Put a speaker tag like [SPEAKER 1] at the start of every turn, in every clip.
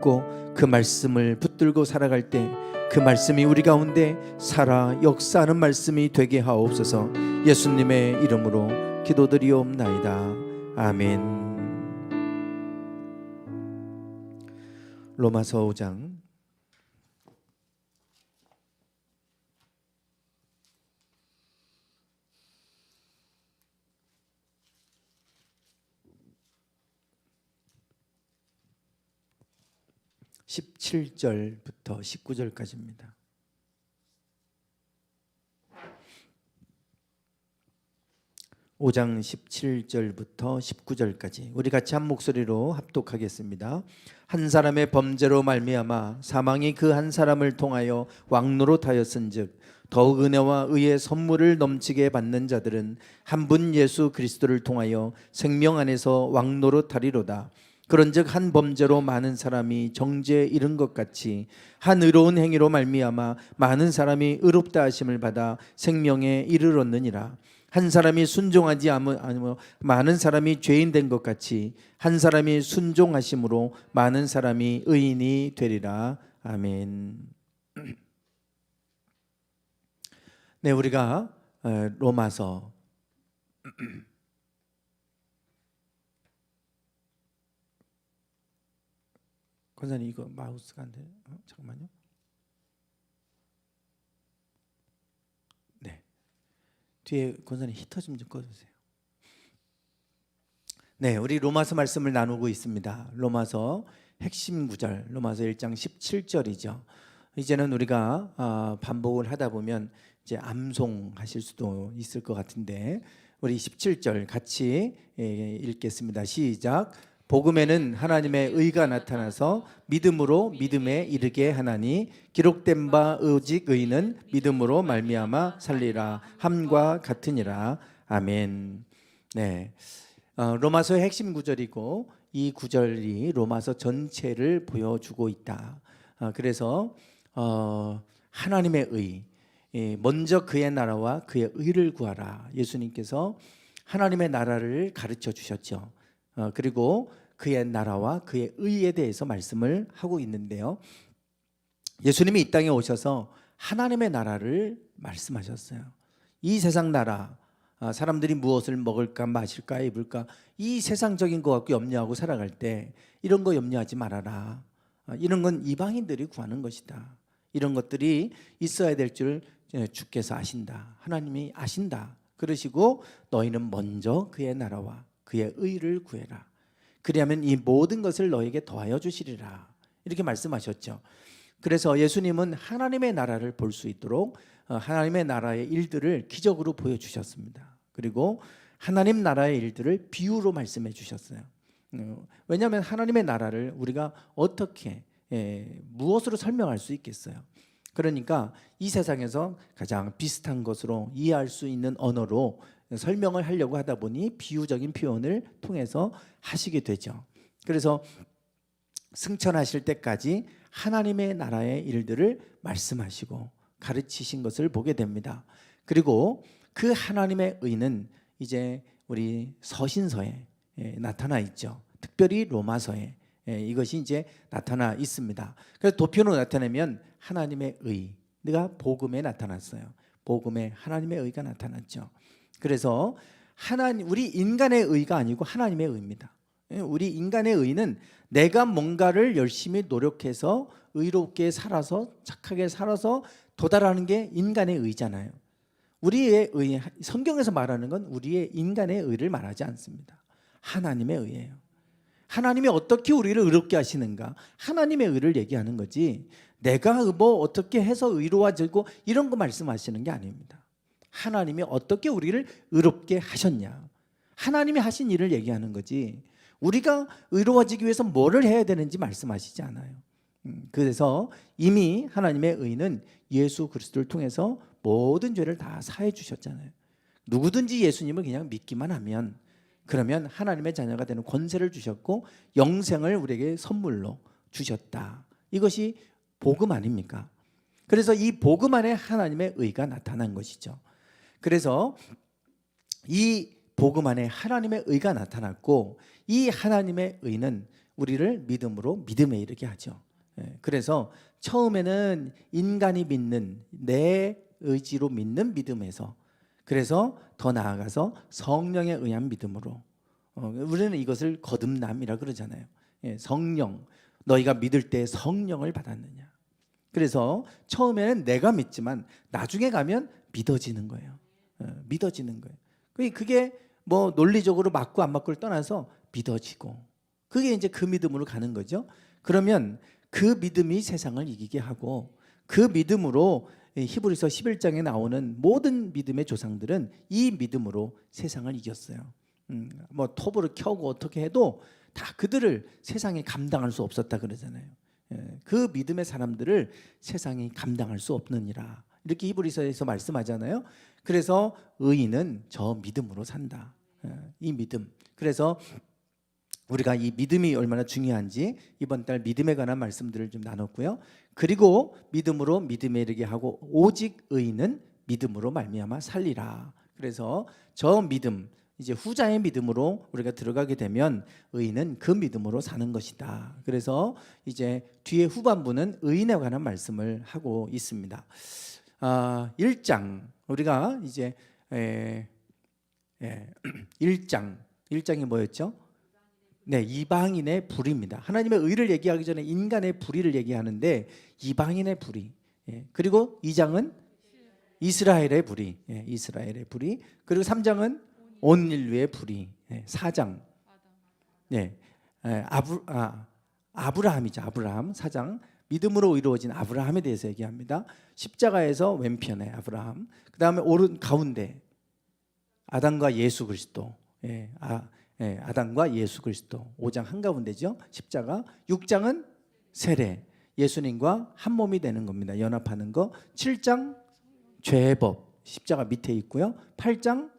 [SPEAKER 1] 그 말씀을 붙들고 살아갈 때 그 말씀이 우리 가운데 살아 역사하는 말씀이 되게 하옵소서. 예수님의 이름으로 기도드리옵나이다. 아멘. 로마서 5장 17절부터 19절까지입니다. 오 장 17절부터 19절까지 우리 같이 한 목소리로 합독하겠습니다. 한 사람의 범죄로 말미암아 사망이 그 한 사람을 통하여 왕노릇하였은즉 더욱 은혜와 의의 선물을 넘치게 받는 자들은 한 분 예수 그리스도를 통하여 생명 안에서 왕노릇하리로다. 그런즉 한 범죄로 많은 사람이 정죄에 이른 것 같이 한 의로운 행위로 말미암아 많은 사람이 의롭다 하심을 받아 생명에 이르렀느니라. 한 사람이 순종하지 않으며 많은 사람이 죄인 된 것 같이 한 사람이 순종하심으로 많은 사람이 의인이 되리라. 아멘. 네, 우리가 로마서 권사님 이거 마우스가 안 돼. 잠깐만요. 네, 뒤에 권사님 히터 좀 꺼주세요. 네, 우리 로마서 말씀을 나누고 있습니다. 로마서 핵심 구절, 로마서 1장 17절이죠. 이제는 우리가 반복을 하다 보면 이제 암송하실 수도 있을 것 같은데 우리 17절 같이 읽겠습니다. 시작. 복음에는 하나님의 의가 나타나서 믿음으로 믿음에 이르게 하나니 기록된 바 오직 의인은 믿음으로 말미암아 살리라 함과 같으니라. 아멘. 네, 로마서의 핵심 구절이고 이 구절이 로마서 전체를 보여주고 있다. 그래서 하나님의 의, 먼저 그의 나라와 그의 의를 구하라. 예수님께서 하나님의 나라를 가르쳐 주셨죠. 그리고 그의 나라와 그의 의에 대해서 말씀을 하고 있는데요, 예수님이 이 땅에 오셔서 하나님의 나라를 말씀하셨어요. 이 세상 나라, 사람들이 무엇을 먹을까 마실까 입을까 이 세상적인 거 갖고 염려하고 살아갈 때 이런 거 염려하지 말아라. 이런 건 이방인들이 구하는 것이다. 이런 것들이 있어야 될 줄 주께서 아신다. 하나님이 아신다. 그러시고 너희는 먼저 그의 나라와 그의 의를 구해라. 그리하면 이 모든 것을 너에게 더하여 주시리라. 이렇게 말씀하셨죠. 그래서 예수님은 하나님의 나라를 볼 수 있도록 하나님의 나라의 일들을 기적으로 보여주셨습니다. 그리고 하나님 나라의 일들을 비유로 말씀해 주셨어요. 왜냐하면 하나님의 나라를 우리가 어떻게 무엇으로 설명할 수 있겠어요? 그러니까 이 세상에서 가장 비슷한 것으로 이해할 수 있는 언어로 설명을 하려고 하다 보니 비유적인 표현을 통해서 하시게 되죠. 그래서 승천하실 때까지 하나님의 나라의 일들을 말씀하시고 가르치신 것을 보게 됩니다. 그리고 그 하나님의 의는 이제 우리 서신서에 나타나 있죠. 특별히 로마서에 이것이 이제 나타나 있습니다. 그래서 도표로 나타내면 하나님의 의가 복음에 나타났어요. 복음에 하나님의 의가 나타났죠. 그래서 우리 인간의 의가 아니고 하나님의 의입니다. 우리 인간의 의는 내가 뭔가를 열심히 노력해서 의롭게 살아서 착하게 살아서 도달하는 게 인간의 의잖아요. 우리의 의, 성경에서 말하는 건 우리의 인간의 의를 말하지 않습니다. 하나님의 의예요. 하나님이 어떻게 우리를 의롭게 하시는가, 하나님의 의를 얘기하는 거지 내가 뭐 어떻게 해서 의로워지고 이런 거 말씀하시는 게 아닙니다. 하나님이 어떻게 우리를 의롭게 하셨냐, 하나님이 하신 일을 얘기하는 거지 우리가 의로워지기 위해서 뭐를 해야 되는지 말씀하시지 않아요. 그래서 이미 하나님의 의는 예수 그리스도를 통해서 모든 죄를 다 사해 주셨잖아요. 누구든지 예수님을 그냥 믿기만 하면 그러면 하나님의 자녀가 되는 권세를 주셨고 영생을 우리에게 선물로 주셨다. 이것이 복음 아닙니까? 그래서 이 복음 안에 하나님의 의가 나타난 것이죠. 그래서 이 복음 안에 하나님의 의가 나타났고 이 하나님의 의는 우리를 믿음으로 믿음에 이르게 하죠. 그래서 처음에는 인간이 믿는 내 의지로 믿는 믿음에서 그래서 더 나아가서 성령에 의한 믿음으로 우리는 이것을 거듭남이라 그러잖아요. 성령 너희가 믿을 때 성령을 받았느냐. 그래서 처음에는 내가 믿지만 나중에 가면 믿어지는 거예요. 믿어지는 거예요. 그게 뭐 논리적으로 맞고 안 맞고를 떠나서 믿어지고 그게 이제 그 믿음으로 가는 거죠. 그러면 그 믿음이 세상을 이기게 하고 그 믿음으로 히브리서 11장에 나오는 모든 믿음의 조상들은 이 믿음으로 세상을 이겼어요. 뭐 톱으로 켜고 어떻게 해도 다 그들을 세상에 감당할 수 없었다 그러잖아요. 그 믿음의 사람들을 세상이 감당할 수 없느니라 이렇게 히브리서에서 말씀하잖아요. 그래서 의인은 저 믿음으로 산다. 이 믿음. 그래서 우리가 이 믿음이 얼마나 중요한지 이번 달 믿음에 관한 말씀들을 좀 나눴고요. 그리고 믿음으로 믿음에 이르게 하고 오직 의인은 믿음으로 말미암아 살리라. 그래서 저 믿음 이제 후자의 믿음으로 우리가 들어가게 되면 의인은 그 믿음으로 사는 것이다. 그래서 이제 뒤에 후반부는 의인에 관한 말씀을 하고 있습니다. 1장 우리가 이제 1장이 뭐였죠? 네, 이방인의 불의입니다. 하나님의 의를 얘기하기 전에 인간의 불의를 얘기하는데 이방인의 불의. 그리고 2장은 이스라엘의 불의. 이스라엘의 불의. 그리고 3장은 온 인류의 불의. 4장. 네. 아브라함이죠. 아브라함 4장. 믿음으로 이루어진 아브라함에 대해서 얘기합니다. 십자가에서 왼편에 아브라함. 그다음에 오른 가운데 아담과 예수 그리스도. 아담과 예수 그리스도 5장 한가운데죠. 십자가. 6장은 세례. 예수님과 한 몸이 되는 겁니다. 연합하는 거. 7장 죄의 법. 십자가 밑에 있고요. 8장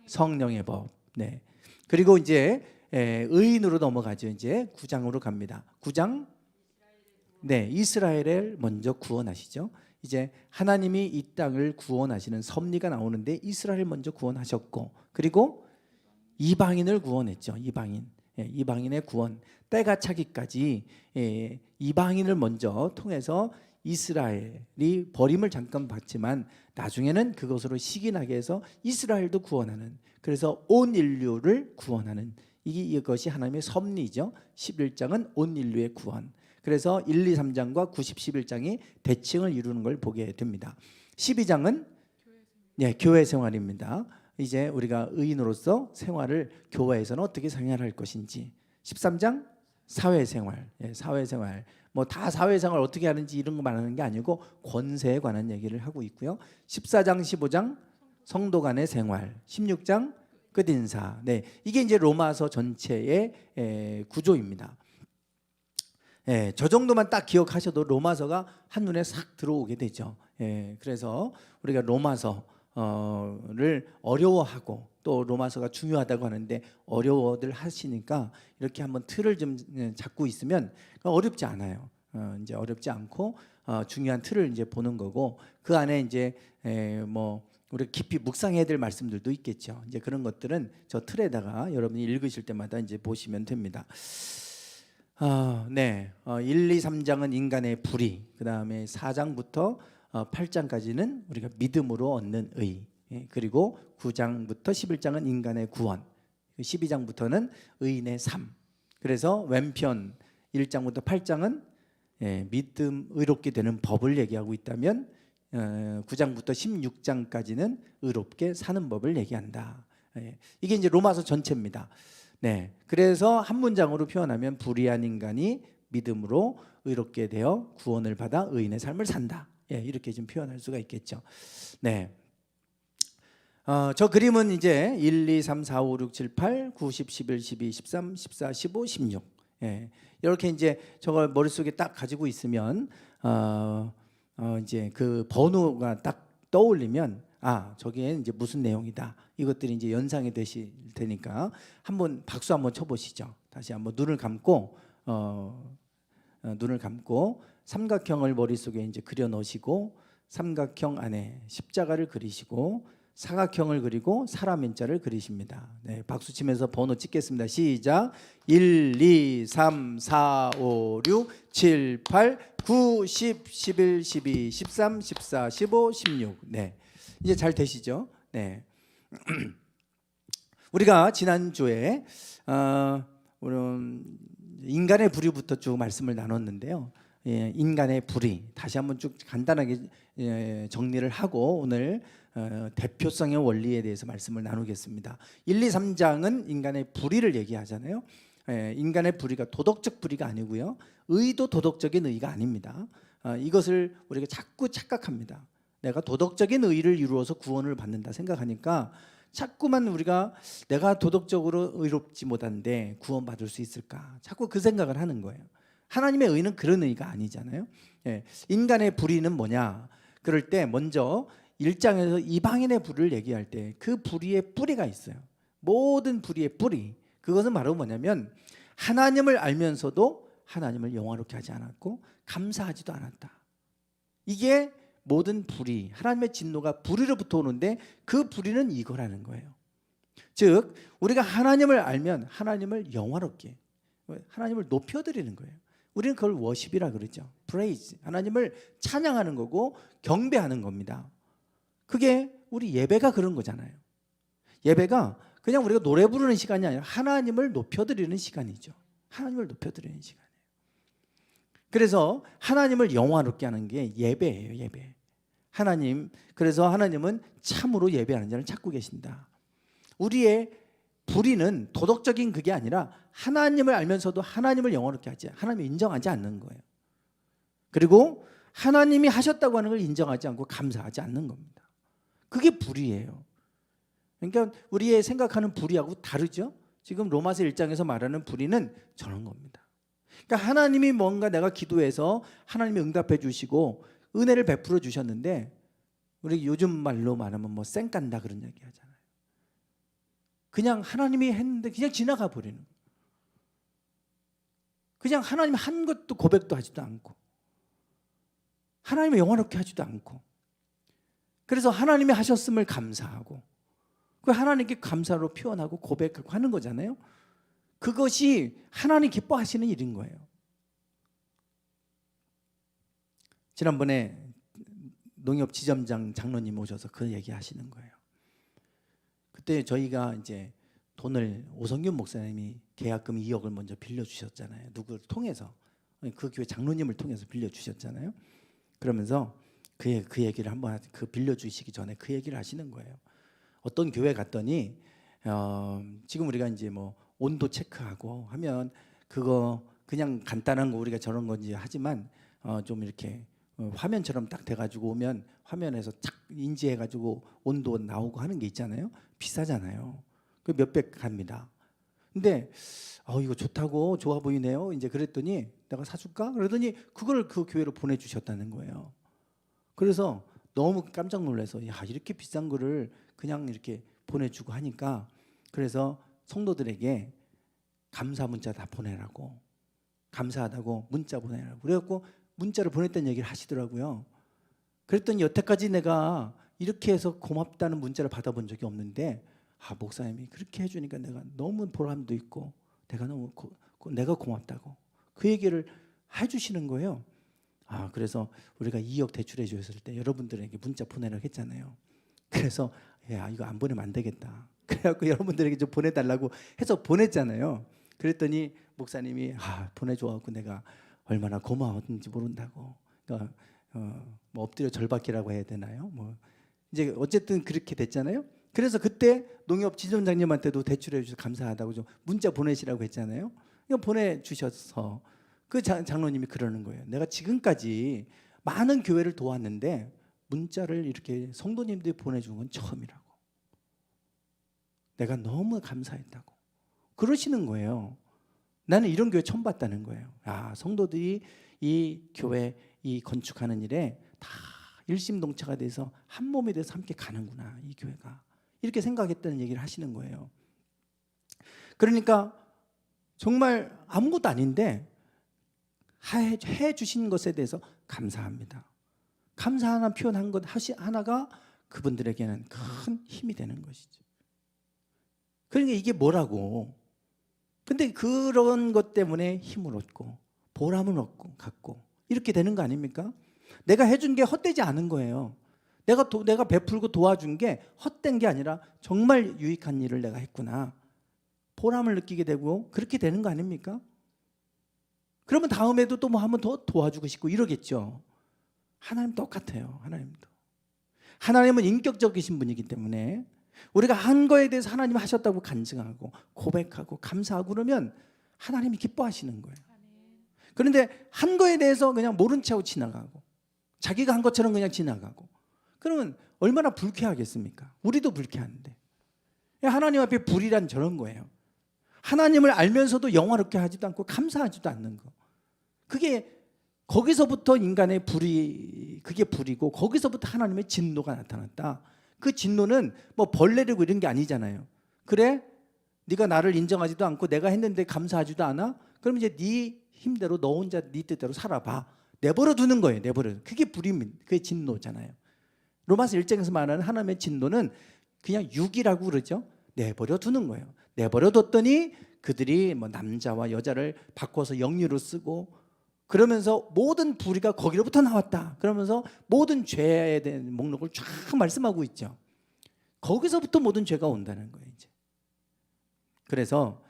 [SPEAKER 1] 성령의 법. 네. 그리고 이제 의인으로 넘어가죠. 이제 9장으로 갑니다. 9장 네, 이스라엘을 먼저 구원하시죠. 이제 하나님이 이 땅을 구원하시는 섭리가 나오는데 이스라엘을 먼저 구원하셨고 그리고 이방인을 구원했죠. 이방인의 구원. 때가 차기까지 이방인을 먼저 통해서 이스라엘이 버림을 잠깐 받지만 나중에는 그것으로 시기나게 해서 이스라엘도 구원하는 그래서 온 인류를 구원하는 이것이 하나님의 섭리죠. 11장은 온 인류의 구원. 그래서 1, 2, 3장과 90, 11장이 대칭을 이루는 걸 보게 됩니다. 12장은 교회 생활입니다. 이제 우리가 의인으로서 생활을 교회에서는 어떻게 생활할 것인지. 13장 사회생활. 사회생활. 뭐 다 사회생활 어떻게 하는지 이런 거 말하는 게 아니고 권세에 관한 얘기를 하고 있고요. 14장 15장 성도 간의 생활. 16장 끝인사. 네, 이게 이제 로마서 전체의 구조입니다. 저 정도만 딱 기억하셔도 로마서가 한눈에 싹 들어오게 되죠. 그래서 우리가 로마서를 어려워하고 또 로마서가 중요하다고 하는데 어려워들 하시니까 이렇게 한번 틀을 좀 잡고 있으면 어렵지 않아요. 이제 어렵지 않고 중요한 틀을 이제 보는 거고 그 안에 이제 뭐 우리 깊이 묵상해야 될 말씀들도 있겠죠. 이제 그런 것들은 저 틀에다가 여러분이 읽으실 때마다 이제 보시면 됩니다. 1, 2, 3장은 인간의 불의, 그 다음에 4장부터 8장까지는 우리가 믿음으로 얻는 의, 그리고 9장부터 11장은 인간의 구원, 12장부터는 의인의 삶. 그래서 왼편 1장부터 8장은 믿음 의롭게 되는 법을 얘기하고 있다면 9장부터 16장까지는 의롭게 사는 법을 얘기한다. 이게 이제 로마서 전체입니다. 네, 그래서 한 문장으로 표현하면 불의한 인간이 믿음으로 의롭게 되어 구원을 받아 의인의 삶을 산다. 이렇게 좀 표현할 수가 있겠죠. 네, 저 그림은 이제 1, 2, 3, 4, 5, 6, 7, 8, 9, 10, 11, 12, 13, 14, 15, 16. 이렇게 이제 저걸 머릿속에 딱 가지고 있으면 이제 그 번호가 딱 떠올리면 저기에 이제 무슨 내용이다. 이것들이 이제 연상이 되실 테니까 한번 박수 한번 쳐보시죠. 다시 한번 눈을 감고 삼각형을 머릿속에 이제 그려 놓으시고 삼각형 안에 십자가를 그리시고 사각형을 그리고 사람 인자를 그리십니다. 네, 박수 치면서 번호 찍겠습니다. 시작. 1, 2, 3, 4, 5, 6, 7, 8, 9, 10, 11, 12, 13, 14, 15, 16. 네, 이제 잘 되시죠? 네. 우리가 지난주에 인간의 부리부터 쭉 말씀을 나눴는데요. 인간의 부리 다시 한번 쭉 간단하게 정리를 하고 오늘 대표성의 원리에 대해서 말씀을 나누겠습니다. 1, 2, 3장은 인간의 부리를 얘기하잖아요. 인간의 부리가 도덕적 부리가 아니고요. 의도 도덕적인 의가 아닙니다. 이것을 우리가 자꾸 착각합니다. 내가 도덕적인 의를 이루어서 구원을 받는다 생각하니까 자꾸만 우리가 내가 도덕적으로 의롭지 못한데 구원받을 수 있을까? 자꾸 그 생각을 하는 거예요. 하나님의 의는 그런 의가 아니잖아요. 인간의 불의는 뭐냐? 그럴 때 먼저 1장에서 이방인의 불의를 얘기할 때 그 불의의 뿌리가 있어요. 모든 불의의 뿌리. 그것은 바로 뭐냐면 하나님을 알면서도 하나님을 영화롭게 하지 않았고 감사하지도 않았다. 이게 모든 불의, 하나님의 진노가 불의로부터 오는데 그 불의는 이거라는 거예요. 즉 우리가 하나님을 알면 하나님을 영화롭게, 하나님을 높여드리는 거예요. 우리는 그걸 워십이라 그러죠. praise, 하나님을 찬양하는 거고 경배하는 겁니다. 그게 우리 예배가 그런 거잖아요. 예배가 그냥 우리가 노래 부르는 시간이 아니라 하나님을 높여드리는 시간이죠. 하나님을 높여드리는 시간이에요. 그래서 하나님을 영화롭게 하는 게 예배예요. 예배. 하나님, 그래서 하나님은 참으로 예배하는 자를 찾고 계신다. 우리의 불의는 도덕적인 그게 아니라 하나님을 알면서도 하나님을 영화롭게 하지, 하나님을 인정하지 않는 거예요. 그리고 하나님이 하셨다고 하는 걸 인정하지 않고 감사하지 않는 겁니다. 그게 불의예요. 그러니까 우리의 생각하는 불의하고 다르죠. 지금 로마서 1장에서 말하는 불의는 저런 겁니다. 그러니까 하나님이 뭔가 내가 기도해서 하나님이 응답해 주시고 은혜를 베풀어 주셨는데 우리 요즘 말로 말하면 뭐 쌩깐다 그런 얘기 하잖아요. 그냥 하나님이 했는데 그냥 지나가 버리는 거예요. 그냥 하나님 한 것도 고백도 하지도 않고 하나님을 영화롭게 하지도 않고 그래서 하나님이 하셨음을 감사하고 그 하나님께 감사로 표현하고 고백하고 하는 거잖아요. 그것이 하나님 기뻐하시는 일인 거예요. 지난번에 농협 지점장 장로님 오셔서 그 얘기 하시는 거예요. 그때 저희가 이제 돈을 오성균 목사님이 계약금 2억을 먼저 빌려주셨잖아요. 누구를 통해서, 그 교회 장로님을 통해서 빌려주셨잖아요. 그러면서 그 얘기를 한번 그 빌려주시기 전에 그 얘기를 하시는 거예요. 어떤 교회 갔더니 지금 우리가 이제 뭐 온도 체크하고 하면 그거 그냥 간단한 거 우리가 저런 건지 하지만 좀 이렇게 화면처럼 딱 돼가지고 오면 화면에서 착 인지해가지고 온도 나오고 하는 게 있잖아요. 비싸잖아요. 그 몇백 갑니다. 근데 이거 좋다고 좋아 보이네요. 이제 그랬더니 내가 사줄까? 그러더니 그걸 그 교회로 보내주셨다는 거예요. 그래서 너무 깜짝 놀라서 야 이렇게 비싼 거를 그냥 이렇게 보내주고 하니까 그래서 성도들에게 감사 문자 다 보내라고 감사하다고 문자 보내라고 그래갖고 문자를 보냈다는 얘기를 하시더라고요. 그랬더니 여태까지 내가 이렇게 해서 고맙다는 문자를 받아본 적이 없는데 목사님이 그렇게 해주니까 내가 너무 보람도 있고 내가 너무 내가 고맙다고 그 얘기를 해주시는 거예요. 그래서 우리가 2억 대출해 주셨을 때 여러분들에게 문자 보내라고 했잖아요. 그래서 야 이거 안 보내면 안 되겠다. 그래갖고 여러분들에게 좀 보내달라고 해서 보냈잖아요. 그랬더니 목사님이 보내줘갖고 내가 얼마나 고마웠는지 모른다고. 그러니까 뭐 엎드려 절박이라고 해야 되나요? 뭐 이제 어쨌든 그렇게 됐잖아요. 그래서 그때 농협 지점장님한테도 대출해 주셔서 감사하다고 좀 문자 보내시라고 했잖아요. 이거 보내주셔서 그 장로님이 그러는 거예요. 내가 지금까지 많은 교회를 도왔는데 문자를 이렇게 성도님들이 보내준 건 처음이라고. 내가 너무 감사했다고. 그러시는 거예요. 나는 이런 교회 처음 봤다는 거예요. 성도들이 이 교회 이 건축하는 일에 다 일심동체가 돼서 한 몸이 돼서 함께 가는구나 이 교회가. 이렇게 생각했다는 얘기를 하시는 거예요. 그러니까 정말 아무것도 아닌데 해 주신 것에 대해서 감사합니다. 감사하는 표현한 것 하나가 그분들에게는 큰 힘이 되는 것이죠. 그러니까 이게 뭐라고? 근데 그런 것 때문에 힘을 얻고 보람을 얻고 갖고 이렇게 되는 거 아닙니까? 내가 해준 게 헛되지 않은 거예요. 내가 베풀고 도와준 게 헛된 게 아니라 정말 유익한 일을 내가 했구나. 보람을 느끼게 되고 그렇게 되는 거 아닙니까? 그러면 다음에도 또 뭐 한번 더 도와주고 싶고 이러겠죠. 하나님 똑같아요. 하나님은 인격적이신 분이기 때문에 우리가 한 거에 대해서 하나님 하셨다고 간증하고 고백하고 감사하고 그러면 하나님이 기뻐하시는 거예요. 그런데 한 거에 대해서 그냥 모른 체 하고 지나가고 자기가 한 것처럼 그냥 지나가고 그러면 얼마나 불쾌하겠습니까? 우리도 불쾌한데. 하나님 앞에 불이란 저런 거예요. 하나님을 알면서도 영화롭게 하지도 않고 감사하지도 않는 거. 그게 거기서부터 인간의 불이, 그게 불이고 거기서부터 하나님의 진노가 나타났다. 그 진노는 뭐 벌레르고 이런 게 아니잖아요. 그래? 네가 나를 인정하지도 않고 내가 했는데 감사하지도 않아? 그럼 이제 네 힘대로 너 혼자 네 뜻대로 살아봐. 내버려 두는 거예요. 그게 불입니다. 그게 진노잖아요. 로마서 1장에서 말하는 하나님의 진노는 그냥 육이라고 그러죠. 내버려 두는 거예요. 내버려 뒀더니 그들이 뭐 남자와 여자를 바꿔서 영리로 쓰고 그러면서 모든 불의가 거기로부터 나왔다. 그러면서 모든 죄에 대한 목록을 쫙 말씀하고 있죠. 거기서부터 모든 죄가 온다는 거예요. 이제. 그래서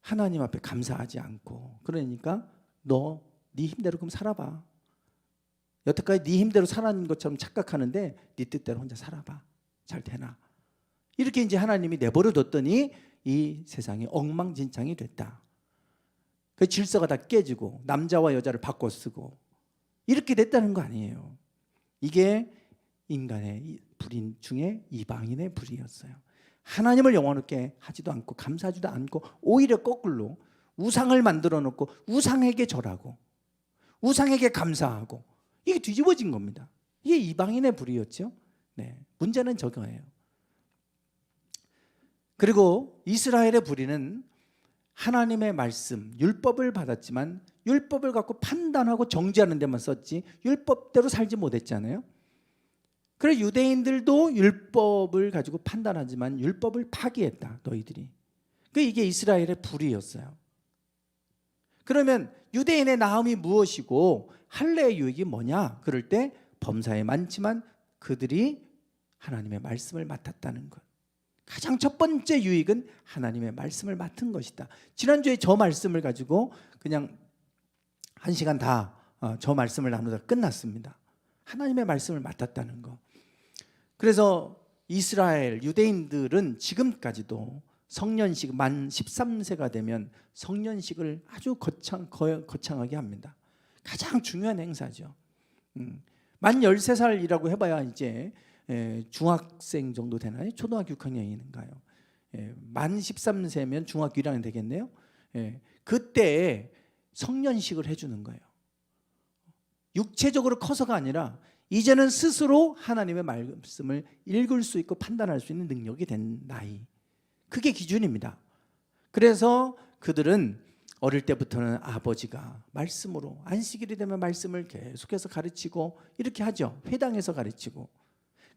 [SPEAKER 1] 하나님 앞에 감사하지 않고 그러니까 너 네 힘대로 그럼 살아봐. 여태까지 네 힘대로 살아는 것처럼 착각하는데 네 뜻대로 혼자 살아봐. 잘 되나? 이렇게 이제 하나님이 내버려 뒀더니 이 세상이 엉망진창이 됐다. 그 질서가 다 깨지고 남자와 여자를 바꿔 쓰고 이렇게 됐다는 거 아니에요. 이게 인간의 불인 중에 이방인의 불이었어요. 하나님을 영원롭게 하지도 않고 감사하지도 않고 오히려 거꾸로 우상을 만들어 놓고 우상에게 절하고 우상에게 감사하고 이게 뒤집어진 겁니다. 이게 이방인의 불이었죠. 네, 문제는 저거예요. 그리고 이스라엘의 불의는 하나님의 말씀, 율법을 받았지만 율법을 갖고 판단하고 정죄하는 데만 썼지 율법대로 살지 못했잖아요. 그래서 유대인들도 율법을 가지고 판단하지만 율법을 파기했다. 너희들이. 이게 이스라엘의 불의였어요. 그러면 유대인의 나음이 무엇이고 할례의 유익이 뭐냐? 그럴 때 범사에 많지만 그들이 하나님의 말씀을 맡았다는 것. 가장 첫 번째 유익은 하나님의 말씀을 맡은 것이다. 지난주에 저 말씀을 가지고 그냥 1시간 다 저 말씀을 나누다 끝났습니다. 하나님의 말씀을 맡았다는 거. 그래서 이스라엘 유대인들은 지금까지도 성년식 만 13세가 되면 성년식을 아주 거창하게 합니다. 가장 중요한 행사죠. 만 13살이라고 해봐야 이제 중학생 정도 되나요? 초등학교 6학년인가요? 만 13세면 중학교 1학년 되겠네요. 그때 성년식을 해주는 거예요. 육체적으로 커서가 아니라 이제는 스스로 하나님의 말씀을 읽을 수 있고 판단할 수 있는 능력이 된 나이. 그게 기준입니다. 그래서 그들은 어릴 때부터는 아버지가 말씀으로 안식일이 되면 말씀을 계속해서 가르치고 이렇게 하죠. 회당에서 가르치고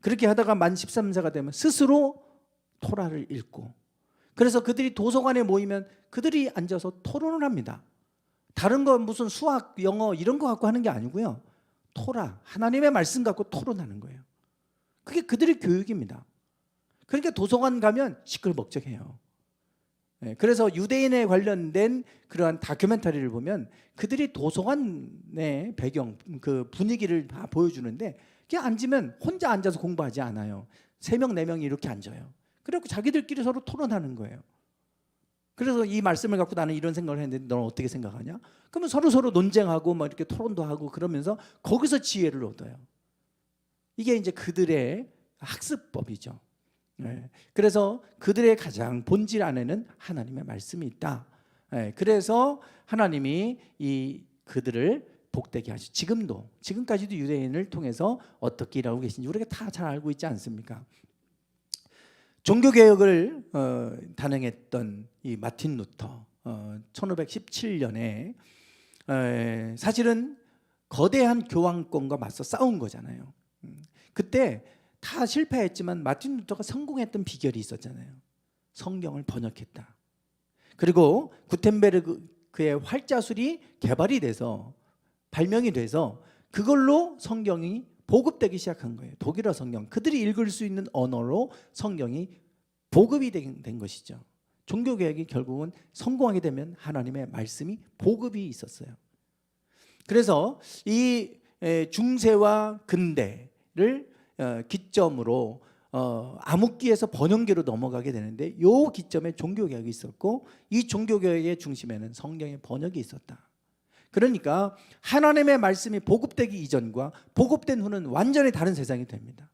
[SPEAKER 1] 그렇게 하다가 만 13세가 되면 스스로 토라를 읽고 그래서 그들이 도서관에 모이면 그들이 앉아서 토론을 합니다. 다른 건 무슨 수학, 영어 이런 거 갖고 하는 게 아니고요. 토라, 하나님의 말씀 갖고 토론하는 거예요. 그게 그들의 교육입니다. 그러니까 도서관 가면 시끌벅적해요. 그래서 유대인에 관련된 그러한 다큐멘터리를 보면 그들이 도서관의 배경, 그 분위기를 다 보여주는데 그냥 앉으면 혼자 앉아서 공부하지 않아요. 3명, 4명이 이렇게 앉아요. 그래서 자기들끼리 서로 토론하는 거예요. 그래서 이 말씀을 갖고 나는 이런 생각을 했는데 너는 어떻게 생각하냐? 그러면 서로 논쟁하고 막 이렇게 토론도 하고 그러면서 거기서 지혜를 얻어요. 이게 이제 그들의 학습법이죠. 그래서 그들의 가장 본질 안에는 하나님의 말씀이 있다. 그래서 하나님이 그들을 복되게 하시. 지금까지도 유대인을 통해서 어떻게 일하고 계신지 우리가 다 잘 알고 있지 않습니까? 종교개혁을 단행했던 이 마틴 루터 1517년에 사실은 거대한 교황권과 맞서 싸운 거잖아요. 그때 다 실패했지만 마틴 루터가 성공했던 비결이 있었잖아요. 성경을 번역했다. 그리고 구텐베르크의 활자술이 개발이 돼서 발명이 돼서 그걸로 성경이 보급되기 시작한 거예요. 독일어 성경, 그들이 읽을 수 있는 언어로 성경이 보급이 된 것이죠. 종교개혁이 결국은 성공하게 되면 하나님의 말씀이 보급이 있었어요. 그래서 이 중세와 근대를 기점으로 암흑기에서 번영기로 넘어가게 되는데, 이 기점에 종교개혁이 있었고 이 종교개혁의 중심에는 성경의 번역이 있었다. 그러니까 하나님의 말씀이 보급되기 이전과 보급된 후는 완전히 다른 세상이 됩니다.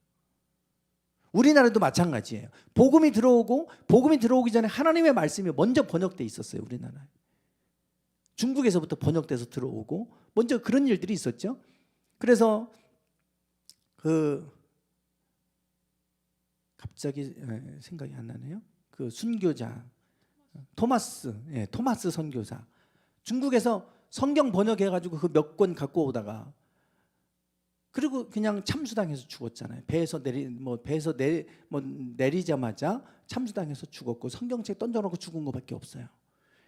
[SPEAKER 1] 우리나라도 마찬가지예요. 복음이 들어오기 전에 하나님의 말씀이 먼저 번역돼 있었어요. 우리나라에 중국에서부터 번역돼서 들어오고 먼저 그런 일들이 있었죠. 그래서 갑자기 생각이 안 나네요. 그 순교자 토마스 선교사, 중국에서 성경 번역해가지고 그 몇 권 갖고 오다가 그리고 그냥 참수당해서 죽었잖아요. 배에서 내리자마자 참수당해서 죽었고 성경책 던져놓고 죽은 것밖에 없어요.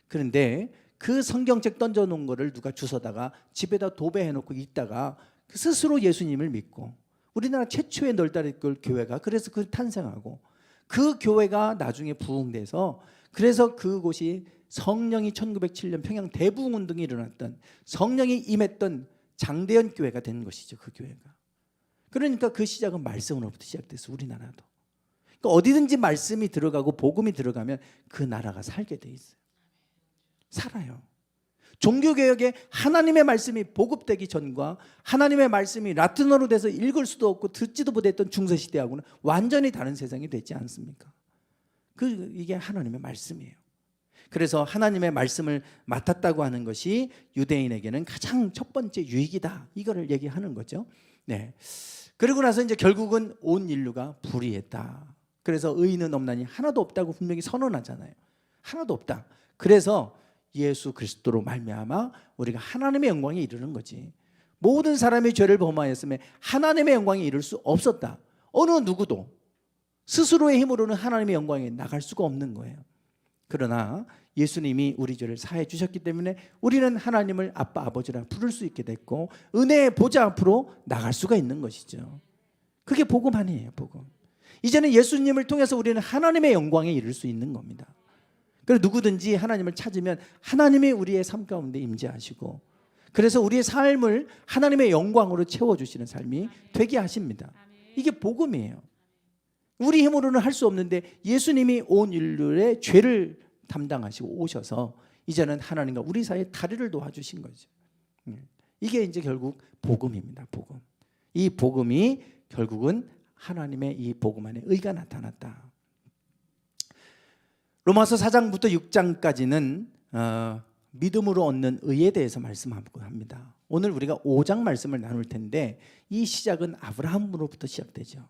[SPEAKER 1] 그런데 그 성경책 던져놓은 거를 누가 주워다가 집에다 도배해놓고 있다가 스스로 예수님을 믿고, 우리나라 최초의 널다리골 교회가 그래서 그 탄생하고, 그 교회가 나중에 부흥돼서, 그래서 그곳이 성령이 1907년 평양 대부흥운동이 일어났던, 성령이 임했던 장대현 교회가 된 것이죠. 그 교회가. 그러니까 그 시작은 말씀으로부터 시작됐어. 우리나라도. 그러니까 어디든지 말씀이 들어가고 복음이 들어가면 그 나라가 살게 돼 있어요. 살아요. 종교개혁에 하나님의 말씀이 보급되기 전과 하나님의 말씀이 라틴어로 돼서 읽을 수도 없고 듣지도 못했던 중세시대하고는 완전히 다른 세상이 되지 않습니까? 이게 하나님의 말씀이에요. 그래서 하나님의 말씀을 맡았다고 하는 것이 유대인에게는 가장 첫 번째 유익이다, 이거를 얘기하는 거죠. 네. 그리고 나서 이제 결국은 온 인류가 불의했다. 그래서 의인은 없나니 하나도 없다고 분명히 선언하잖아요. 하나도 없다. 그래서 예수 그리스도로 말미암아 우리가 하나님의 영광에 이르는 거지. 모든 사람이 죄를 범하였음에 하나님의 영광에 이를 수 없었다. 어느 누구도 스스로의 힘으로는 하나님의 영광에 나갈 수가 없는 거예요. 그러나 예수님이 우리 죄를 사해 주셨기 때문에 우리는 하나님을 아빠 아버지라 부를 수 있게 됐고 은혜의 보좌 앞으로 나갈 수가 있는 것이죠. 그게 복음 아니에요. 복음. 이제는 예수님을 통해서 우리는 하나님의 영광에 이를 수 있는 겁니다. 그래서 누구든지 하나님을 찾으면 하나님이 우리의 삶 가운데 임재하시고, 그래서 우리의 삶을 하나님의 영광으로 채워주시는 삶이 되게 하십니다. 이게 복음이에요. 우리 힘으로는 할 수 없는데 예수님이 온 인류의 죄를 담당하시고 오셔서 이제는 하나님과 우리 사이에 다리를 놓아주신 거죠. 이게 이제 결국 복음입니다. 복음. 이 복음이 결국은 하나님의 이 복음 안에 의가 나타났다. 로마서 4장부터 6장까지는 믿음으로 얻는 의에 대해서 말씀하고 합니다. 오늘 우리가 5장 말씀을 나눌 텐데 이 시작은 아브라함으로부터 시작되죠.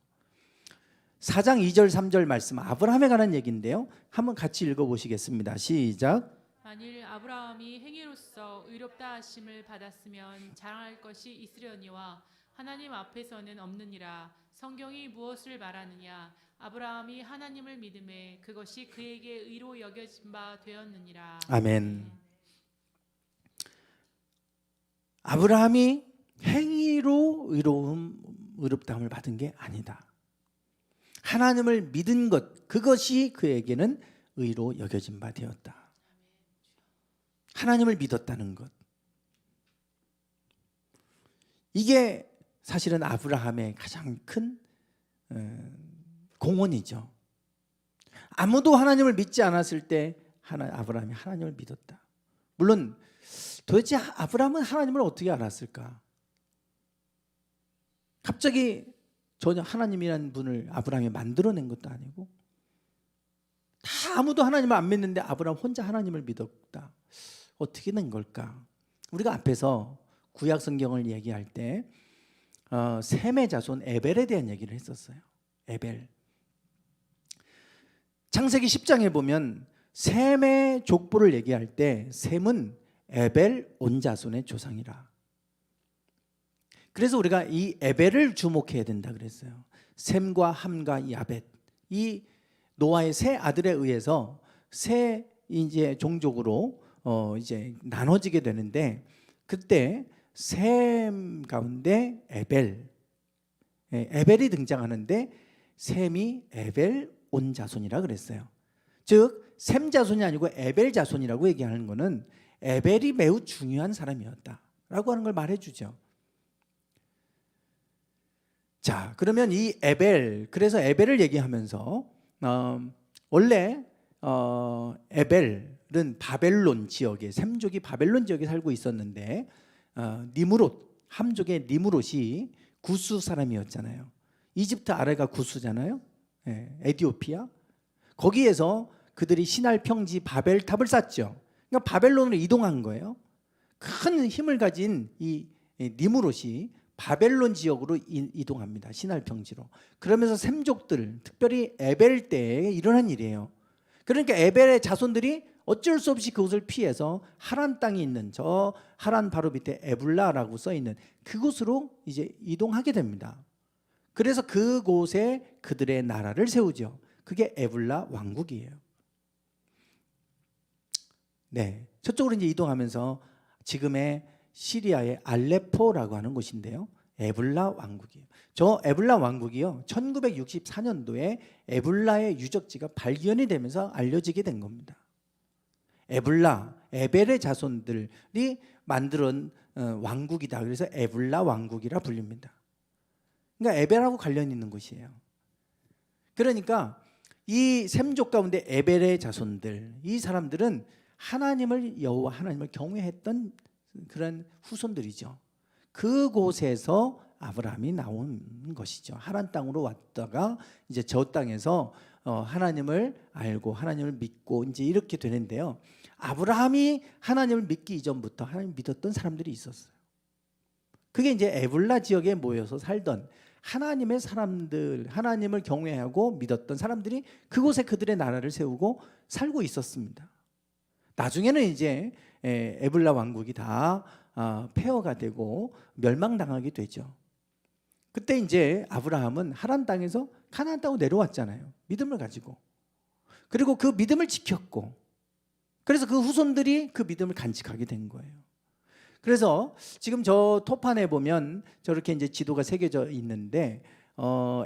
[SPEAKER 1] 4장 2절 3절 말씀, 아브라함에 관한 얘기인데요. 한번 같이 읽어보시겠습니다. 시작.
[SPEAKER 2] 만일 아브라함이 행위로서 의롭다 하심을 받았으면 자랑할 것이 있으려니와 하나님 앞에서는 없느니라. 성경이 무엇을 말하느냐? 아브라함이 하나님을 믿음에 그것이 그에게 의로 여겨진 바 되었느니라.
[SPEAKER 1] 아멘. 아브라함이 행위로 의롭다함을 받은 게 아니다. 하나님을 믿은 것, 그것이 그에게는 의로 여겨진 바 되었다. 하나님을 믿었다는 것, 이게 사실은 아브라함의 가장 큰 공헌이죠. 아무도 하나님을 믿지 않았을 때 아브라함이 하나님을 믿었다. 물론 도대체 아브라함은 하나님을 어떻게 알았을까? 갑자기 전혀 하나님이라는 분을 아브라함이 만들어낸 것도 아니고, 다 아무도 하나님을 안 믿는데 아브라함 혼자 하나님을 믿었다. 어떻게 된 걸까? 우리가 앞에서 구약 성경을 얘기할 때 셈의 자손 에벨에 대한 얘기를 했었어요. 에벨. 창세기 10장에 보면 셈의 족보를 얘기할 때 셈은 에벨 온 자손의 조상이라. 그래서 우리가 이 에벨을 주목해야 된다 그랬어요. 셈과 함과 야벳, 이 노아의 세 아들에 의해서 세 이제 종족으로 이제 나눠지게 되는데, 그때 셈 가운데 에벨, 에벨이 등장하는데 셈이 에벨 온 자손이라 그랬어요. 즉 셈 자손이 아니고 에벨 자손이라고 얘기하는 것은 에벨이 매우 중요한 사람이었다라고 하는 걸 말해주죠. 자, 그러면 이 에벨, 그래서 에벨을 얘기하면서 원래 에벨은 바벨론 지역에, 셈족이 바벨론 지역에 살고 있었는데 니므롯, 함족의 니므롯이 구스 사람이었잖아요. 이집트 아래가 구스잖아요. 에티오피아. 거기에서 그들이 신할 평지 바벨탑을 쌓죠. 그러니까 바벨론으로 이동한 거예요. 큰 힘을 가진 이 니므롯이 바벨론 지역으로 이동합니다. 신할 평지로. 그러면서 셈족들, 특별히 에벨 때에 일어난 일이에요. 그러니까 에벨의 자손들이 어쩔 수 없이 그곳을 피해서 하란 땅이 있는, 저 하란 바로 밑에 에불라라고 써 있는 그곳으로 이제 이동하게 됩니다. 그래서 그곳에 그들의 나라를 세우죠. 그게 에불라 왕국이에요. 네, 저쪽으로 이제 이동하면서 지금의 시리아의 알레포라고 하는 곳인데요. 에불라 왕국이에요. 저 에불라 왕국이요, 1964년도에 에불라의 유적지가 발견이 되면서 알려지게 된 겁니다. 에불라, 에벨의 자손들이 만든 왕국이다. 그래서 에불라 왕국이라 불립니다. 그러니까 에벨하고 관련 있는 곳이에요. 그러니까 이 셈족 가운데 에벨의 자손들, 이 사람들은 하나님을, 여호와 하나님을 경외했던 그런 후손들이죠. 그곳에서 아브라함이 나온 것이죠. 하란 땅으로 왔다가 이제 저 땅에서 하나님을 알고 하나님을 믿고 이제 이렇게 되는데요. 아브라함이 하나님을 믿기 이전부터 하나님 믿었던 사람들이 있었어요. 그게 이제 에불라 지역에 모여서 살던 하나님의 사람들, 하나님을 경외하고 믿었던 사람들이 그곳에 그들의 나라를 세우고 살고 있었습니다. 나중에는 이제 에불라 왕국이 다 폐허가 되고 멸망당하게 되죠. 그때 이제 아브라함은 하란 땅에서 가나안 땅으로 내려왔잖아요. 믿음을 가지고. 그리고 그 믿음을 지켰고, 그래서 그 후손들이 그 믿음을 간직하게 된 거예요. 그래서 지금 저 토판에 보면 저렇게 이제 지도가 새겨져 있는데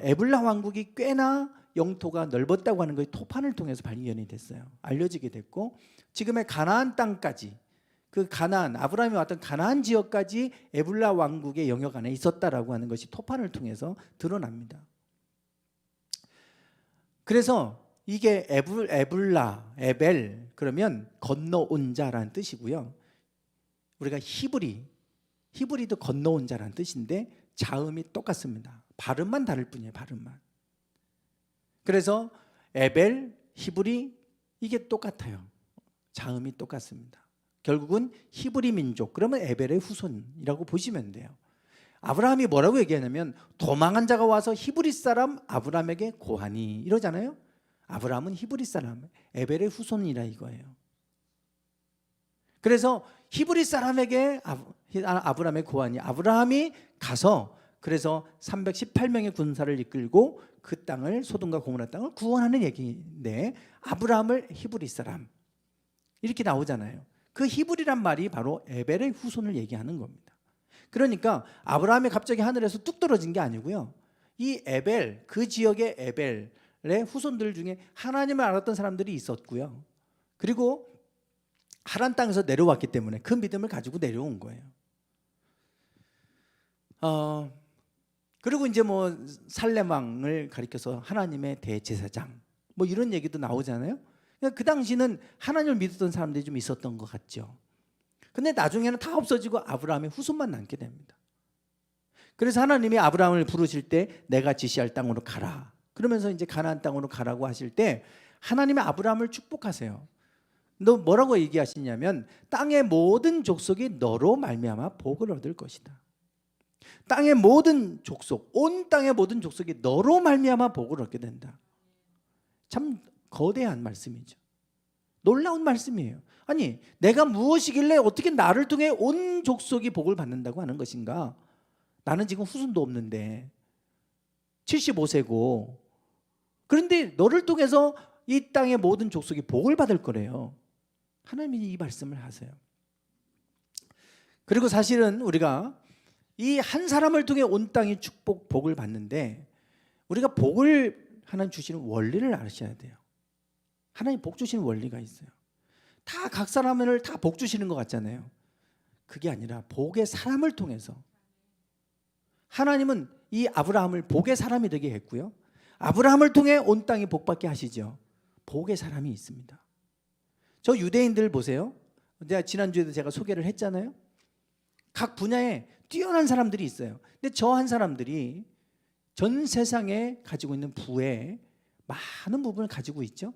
[SPEAKER 1] 에불라 왕국이 꽤나 영토가 넓었다고 하는 것이 토판을 통해서 발견이 됐어요. 알려지게 됐고, 지금의 가나안 땅까지, 그 가나안, 아브라함이 왔던 가나안 지역까지 에불라 왕국의 영역 안에 있었다라고 하는 것이 토판을 통해서 드러납니다. 그래서 이게 에불라, 에벨, 그러면 건너온 자라는 뜻이고요. 우리가 히브리도 건너온 자라는 뜻인데 자음이 똑같습니다. 발음만 다를 뿐이에요. 발음만. 그래서 에벨, 히브리 이게 똑같아요. 자음이 똑같습니다. 결국은 히브리 민족, 그러면 에벨의 후손이라고 보시면 돼요. 아브라함이 뭐라고 얘기하냐면 도망한 자가 와서 히브리 사람 아브라함에게 고하니 이러잖아요. 아브라함은 히브리 사람, 에벨의 후손이라 이거예요. 그래서 히브리 사람에게 아브라함의 고하니, 아브라함이 가서 그래서 318명의 군사를 이끌고 그 땅을, 소돔과 고모라 땅을 구원하는 얘기인데 아브라함을 히브리 사람 이렇게 나오잖아요. 그 히브리란 말이 바로 에벨의 후손을 얘기하는 겁니다. 그러니까 아브라함이 갑자기 하늘에서 뚝 떨어진 게 아니고요. 이 에벨, 그 지역의 에벨의 후손들 중에 하나님을 알았던 사람들이 있었고요. 그리고 하란 땅에서 내려왔기 때문에 그 믿음을 가지고 내려온 거예요. 그리고 이제 뭐 살렘 왕을 가리켜서 하나님의 대제사장 뭐 이런 얘기도 나오잖아요. 그러니까 그 당시는 하나님을 믿었던 사람들이 좀 있었던 것 같죠. 근데 나중에는 다 없어지고 아브라함의 후손만 남게 됩니다. 그래서 하나님이 아브라함을 부르실 때 내가 지시할 땅으로 가라. 그러면서 이제 가나안 땅으로 가라고 하실 때 하나님이 아브라함을 축복하세요. 너 뭐라고 얘기하시냐면 땅의 모든 족속이 너로 말미암아 복을 얻을 것이다. 땅의 모든 족속, 온 땅의 모든 족속이 너로 말미암아 복을 얻게 된다. 참 거대한 말씀이죠. 놀라운 말씀이에요. 아니, 내가 무엇이길래 어떻게 나를 통해 온 족속이 복을 받는다고 하는 것인가? 나는 지금 후손도 없는데 75세고 그런데 너를 통해서 이 땅의 모든 족속이 복을 받을 거래요. 하나님이 이 말씀을 하세요. 그리고 사실은 우리가 이 한 사람을 통해 온 땅이 축복 복을 받는데 우리가 복을 하나님 주시는 원리를 아셔야 돼요. 하나님 복 주시는 원리가 있어요. 다 각 사람을 다 복 주시는 것 같잖아요. 그게 아니라 복의 사람을 통해서 하나님은 이 아브라함을 복의 사람이 되게 했고요. 아브라함을 통해 온 땅이 복받게 하시죠. 복의 사람이 있습니다. 저 유대인들 보세요. 내가 지난주에도 제가 소개를 했잖아요. 각 분야에 뛰어난 사람들이 있어요. 근데 저 한 사람들이 전 세상에 가지고 있는 부의 많은 부분을 가지고 있죠.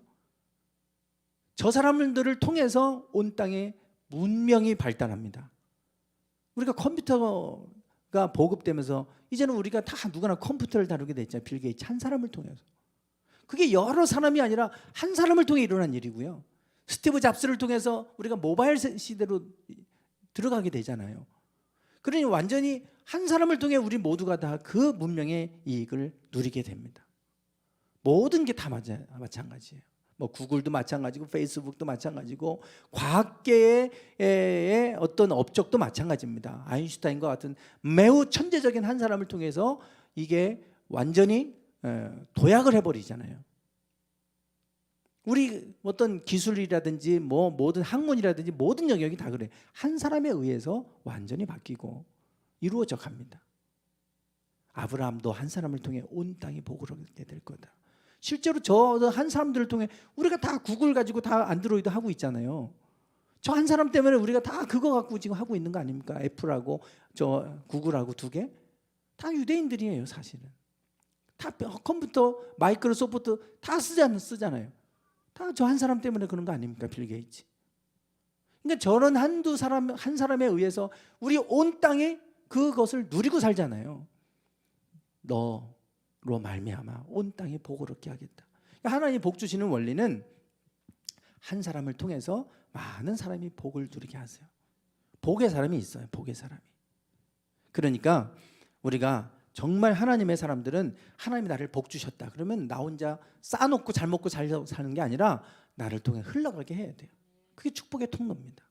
[SPEAKER 1] 저 사람들을 통해서 온 땅에 문명이 발달합니다. 우리가 컴퓨터가 보급되면서 이제는 우리가 다 누구나 컴퓨터를 다루게 됐잖아요. 빌 게이츠 한 사람을 통해서. 그게 여러 사람이 아니라 한 사람을 통해 일어난 일이고요. 스티브 잡스를 통해서 우리가 모바일 시대로 들어가게 되잖아요. 그러니 완전히 한 사람을 통해 우리 모두가 다 그 문명의 이익을 누리게 됩니다. 모든 게 다 마찬가지예요. 뭐 구글도 마찬가지고 페이스북도 마찬가지고 과학계의 어떤 업적도 마찬가지입니다. 아인슈타인과 같은 매우 천재적인 한 사람을 통해서 이게 완전히 도약을 해버리잖아요. 우리 어떤 기술이라든지 뭐 모든 학문이라든지 모든 영역이 다 그래. 한 사람에 의해서 완전히 바뀌고 이루어져 갑니다. 아브라함도 한 사람을 통해 온 땅이 복을 얻게 될 거다. 실제로 저 한 사람들을 통해 우리가 다 구글 가지고 다 안드로이드 하고 있잖아요. 저 한 사람 때문에 우리가 다 그거 갖고 지금 하고 있는 거 아닙니까? 애플하고 저 구글하고 두 개? 다 유대인들이에요, 사실은. 다 컴퓨터, 마이크로소프트 다 쓰잖아요. 다 저 한 사람 때문에 그런 거 아닙니까? 빌 게이츠. 그러니까 저런 한 사람에 의해서 우리 온 땅에 그것을 누리고 살잖아요. 너로 말미암아 온 땅에 복을 얻게 하겠다. 그러니까 하나님 복 주시는 원리는 한 사람을 통해서 많은 사람이 복을 누리게 하세요. 복의 사람이 있어요. 복의 사람이. 그러니까 우리가 정말 하나님의 사람들은 하나님이 나를 복 주셨다. 그러면 나 혼자 쌓아놓고 잘 먹고 잘 사는 게 아니라 나를 통해 흘러가게 해야 돼요. 그게 축복의 통로입니다.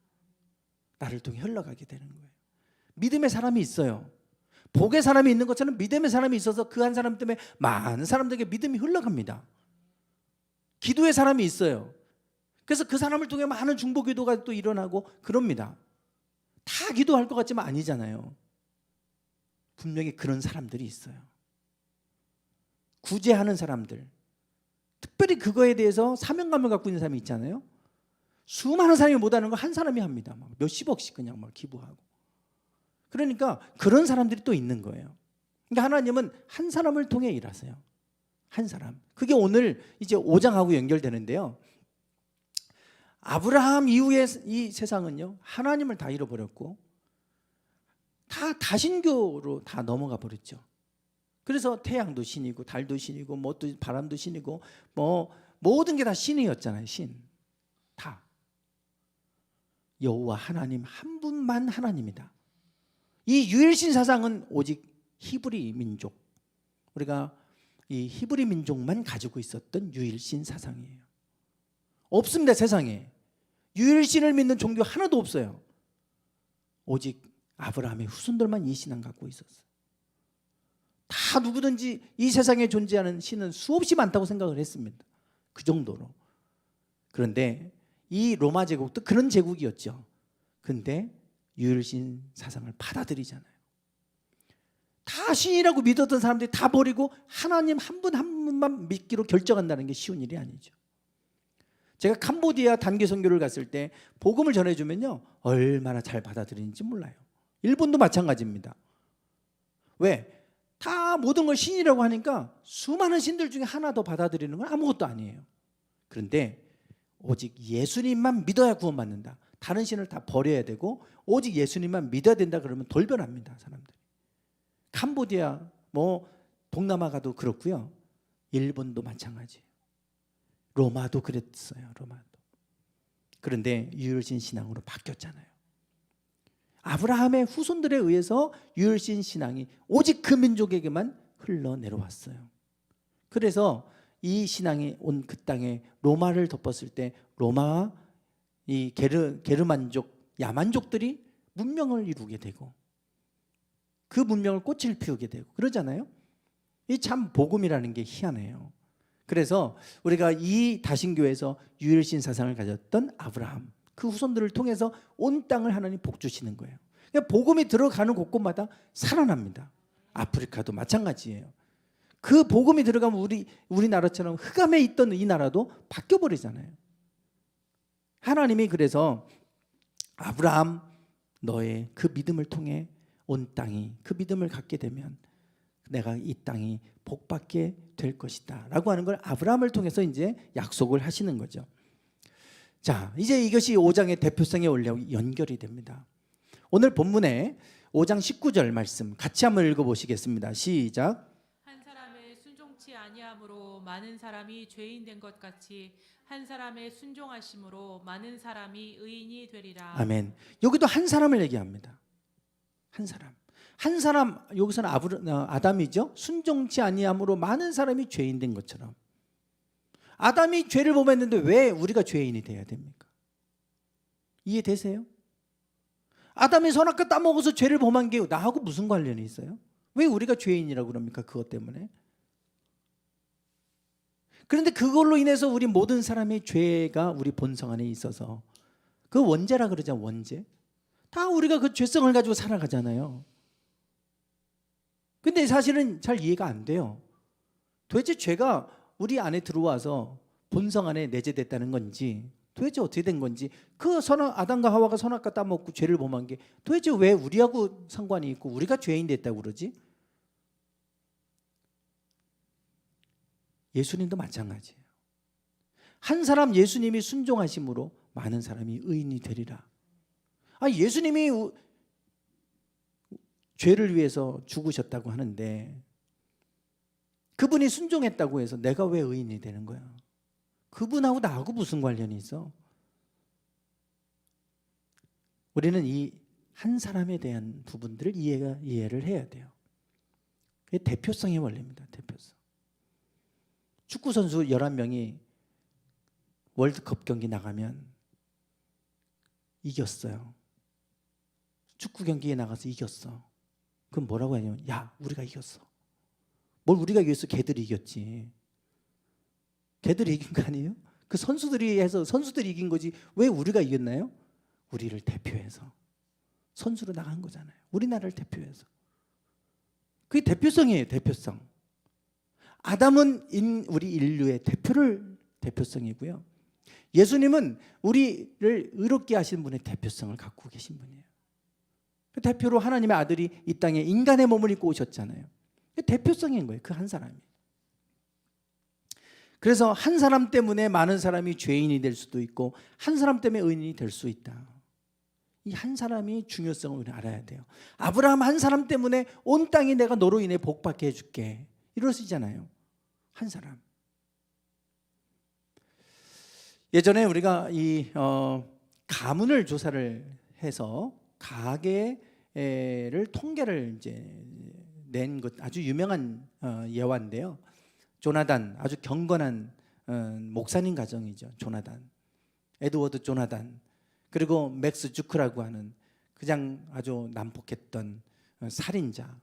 [SPEAKER 1] 나를 통해 흘러가게 되는 거예요. 믿음의 사람이 있어요. 복의 사람이 있는 것처럼 믿음의 사람이 있어서 그 한 사람 때문에 많은 사람들에게 믿음이 흘러갑니다. 기도의 사람이 있어요. 그래서 그 사람을 통해 많은 중보 기도가 또 일어나고 그럽니다. 다 기도할 것 같지만 아니잖아요. 분명히 그런 사람들이 있어요. 구제하는 사람들, 특별히 그거에 대해서 사명감을 갖고 있는 사람이 있잖아요. 수많은 사람이 못하는 걸 한 사람이 합니다. 막 몇십억씩 그냥 막 기부하고. 그러니까 그런 사람들이 또 있는 거예요. 그러니까 하나님은 한 사람을 통해 일하세요. 한 사람. 그게 오늘 이제 5장하고 연결되는데요. 아브라함 이후에 이 세상은요, 하나님을 다 잃어버렸고 다 다신교로 다 넘어가 버렸죠. 그래서 태양도 신이고 달도 신이고 뭐 또 바람도 신이고 뭐 모든 게 다 신이었잖아요. 신. 다. 여호와 하나님 한 분만 하나님이다. 이 유일신 사상은 오직 히브리 민족, 우리가 이 히브리 민족만 가지고 있었던 유일신 사상이에요. 없습니다. 세상에 유일신을 믿는 종교 하나도 없어요. 오직 아브라함의 후손들만 이 신앙 갖고 있었어요. 다 누구든지 이 세상에 존재하는 신은 수없이 많다고 생각을 했습니다. 그 정도로. 그런데 이 로마 제국도 그런 제국이었죠. 근데 유일신 사상을 받아들이잖아요. 다 신이라고 믿었던 사람들이 다 버리고 하나님 한 분 한 분만 믿기로 결정한다는 게 쉬운 일이 아니죠. 제가 캄보디아 단기 선교를 갔을 때 복음을 전해주면요, 얼마나 잘 받아들이는지 몰라요. 일본도 마찬가지입니다. 왜? 다 모든 걸 신이라고 하니까 수많은 신들 중에 하나 더 받아들이는 건 아무것도 아니에요. 그런데 오직 예수님만 믿어야 구원받는다. 다른 신을 다 버려야 되고 오직 예수님만 믿어야 된다 그러면 돌변합니다. 사람들이. 캄보디아 뭐 동남아 가도 그렇고요. 일본도 마찬가지예요. 로마도 그랬어요. 로마도. 그런데 유일신 신앙으로 바뀌었잖아요. 아브라함의 후손들에 의해서 유혈신 신앙이 오직 그 민족에게만 흘러내려왔어요. 그래서 이 신앙이 온 그 땅에 로마를 덮었을 때 로마와 이 게르만족, 야만족들이 문명을 이루게 되고 그 문명을 꽃을 피우게 되고 그러잖아요. 이 참 복음이라는 게 희한해요. 그래서 우리가 이 다신교에서 유일신 사상을 가졌던 아브라함, 그 후손들을 통해서 온 땅을 하나님 복 주시는 거예요. 그러니까 복음이 들어가는 곳곳마다 살아납니다. 아프리카도 마찬가지예요. 그 복음이 들어가면 우리나라처럼 흑암에 있던 이 나라도 바뀌어 버리잖아요. 하나님이 그래서 아브라함, 너의 그 믿음을 통해 온 땅이 그 믿음을 갖게 되면 내가 이 땅이 복받게 될 것이다 라고 하는 걸 아브라함을 통해서 이제 약속을 하시는 거죠. 자, 이제 이것이 5장의 대표성에 연결이 됩니다. 오늘 본문에 5장 19절 말씀 같이 한번 읽어보시겠습니다. 시작.
[SPEAKER 2] 한 사람의 순종치 아니함으로 많은 사람이 죄인 된 것 같이 한 사람의 순종하심으로 많은 사람이 의인이 되리라.
[SPEAKER 1] 아멘. 여기도 한 사람을 얘기합니다. 한 사람. 한 사람, 여기서는 아담이죠. 순종치 아니함으로 많은 사람이 죄인 된 것처럼. 아담이 죄를 범했는데 왜 우리가 죄인이 돼야 됩니까? 이해되세요? 아담이 선악과 따먹어서 죄를 범한 게 나하고 무슨 관련이 있어요? 왜 우리가 죄인이라고 그럽니까? 그것 때문에. 그런데 그걸로 인해서 우리 모든 사람의 죄가 우리 본성 안에 있어서 그 원죄라 그러잖아요. 원죄. 다 우리가 그 죄성을 가지고 살아가잖아요. 근데 사실은 잘 이해가 안 돼요. 도대체 죄가 우리 안에 들어와서 본성 안에 내재됐다는 건지 도대체 어떻게 된 건지 그 아담과 하와가 선악과 따먹고 죄를 범한 게 도대체 왜 우리하고 상관이 있고 우리가 죄인 됐다고 그러지? 예수님도 마찬가지예요. 한 사람 예수님이 순종하심으로 많은 사람이 의인이 되리라. 예수님이 죄를 위해서 죽으셨다고 하는데 그분이 순종했다고 해서 내가 왜 의인이 되는 거야? 그분하고 나하고 무슨 관련이 있어? 우리는 이 한 사람에 대한 부분들을 이해를 해야 돼요. 그게 대표성의 원리입니다. 대표성. 축구 선수 11명이 월드컵 경기 나가면 이겼어요. 축구 경기에 나가서 이겼어. 그럼 뭐라고 하냐면 야, 우리가 이겼어. 뭘 우리가 이겼어? 걔들이 이겼지. 걔들이 이긴 거 아니에요? 그 선수들이 이긴 거지. 왜 우리가 이겼나요? 우리를 대표해서 선수로 나간 거잖아요. 우리나라를 대표해서. 그게 대표성이에요. 대표성. 아담은 우리 인류의 대표성이고요. 예수님은 우리를 의롭게 하신 분의 대표성을 갖고 계신 분이에요. 그 대표로 하나님의 아들이 이 땅에 인간의 몸을 입고 오셨잖아요. 대표성인 거예요. 그 한 사람이. 그래서 한 사람 때문에 많은 사람이 죄인이 될 수도 있고 한 사람 때문에 의인이 될 수 있다. 이 한 사람이 중요성을 우리는 알아야 돼요. 아브라함 한 사람 때문에 온 땅이 내가 너로 인해 복받게 해줄게. 이러시잖아요. 한 사람. 예전에 우리가 이 가문을 조사를 해서 가계를 통계를 이제 낸 것 아주 유명한 예화인데요. 조나단, 아주 경건한 목사님 가정이죠. 조나단, 에드워드 조나단, 그리고 맥스 주크라고 하는 그냥 아주 난폭했던 살인자.